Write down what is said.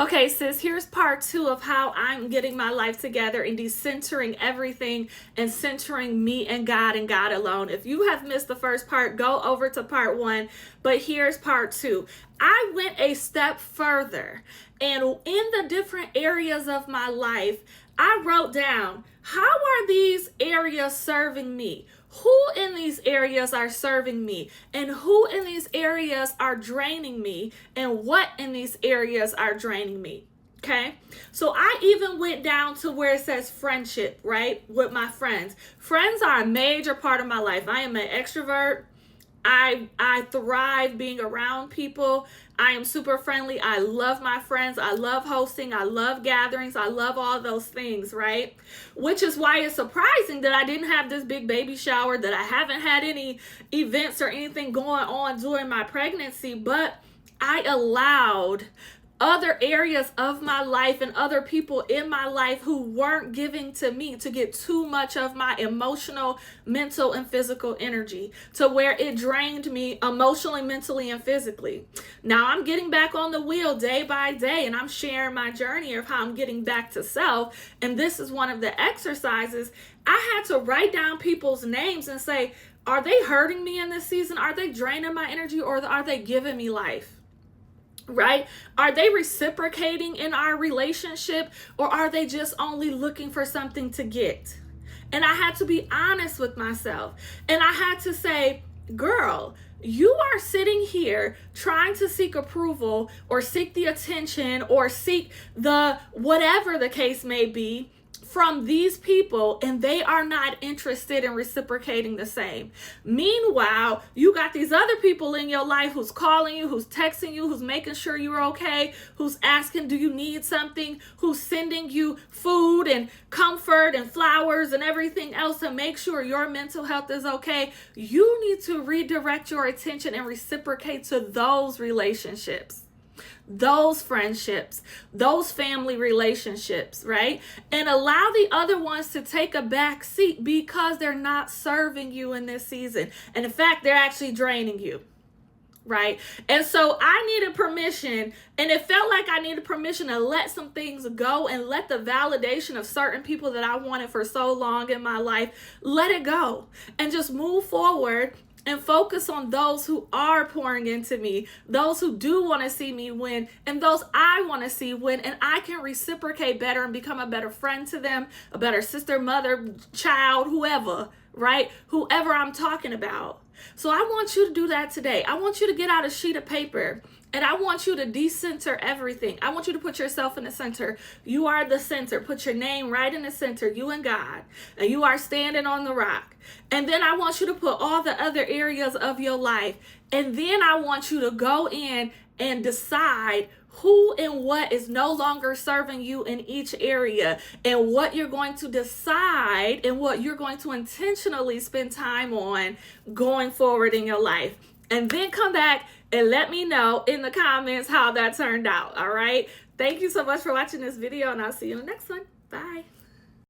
Okay, sis, here's part 2 of how I'm getting my life together and decentering everything and centering me and God alone. If you have missed the first part, go over to part 1, but here's part 2. I went a step further, and in the different areas of my life, I wrote down, how are these areas serving me? Who in these areas are serving me? And who in these areas are draining me? And what in these areas are draining me? Okay, so I even went down to where it says friendship, right? With my friends. Friends are a major part of my life. I am an extrovert. I thrive being around people. I am super friendly. I love my friends. I love hosting. I love gatherings. I love all those things, right? Which is why it's surprising that I didn't have this big baby shower, that I haven't had any events or anything going on during my pregnancy, but I allowed other areas of my life and other people in my life who weren't giving to me to get too much of my emotional, mental, and physical energy, to where it drained me emotionally, mentally, and physically. Now I'm getting back on the wheel day by day, and I'm sharing my journey of how I'm getting back to self. And this is one of the exercises. I had to write down people's names and say, are they hurting me in this season? Are they draining my energy, or are they giving me life? Right? Are they reciprocating in our relationship, or are they just only looking for something to get? And I had to be honest with myself. And I had to say, girl, you are sitting here trying to seek approval or seek the attention or seek the whatever the case may be from these people, and they are not interested in reciprocating the same. Meanwhile, you got these other people in your life who's calling you, who's texting you, who's making sure you're okay, who's asking, do you need something, who's sending you food and comfort and flowers and everything else to make sure your mental health is okay. You need to redirect your attention and reciprocate to those relationships, those friendships, those family relationships, right? And allow the other ones to take a back seat because they're not serving you in this season. And in fact, they're actually draining you, right? And so I needed permission, and it felt like I needed permission to let some things go and let the validation of certain people that I wanted for so long in my life, let it go and just move forward and focus on those who are pouring into me, those who do want to see me win, and those I want to see win, and I can reciprocate better and become a better friend to them, a better sister, mother, child, whoever, right? Whoever I'm talking about. So I want you to do that today. I want you to get out a sheet of paper, and I want you to decenter everything. I want you to put yourself in the center. You are the center. Put your name right in the center, you and God, and you are standing on the rock. And then I want you to put all the other areas of your life. And then I want you to go in and decide who and what is no longer serving you in each area, and what you're going to decide and what you're going to intentionally spend time on going forward in your life. And then come back and let me know in the comments how that turned out. All right. Thank you so much for watching this video, and I'll see you in the next one. Bye.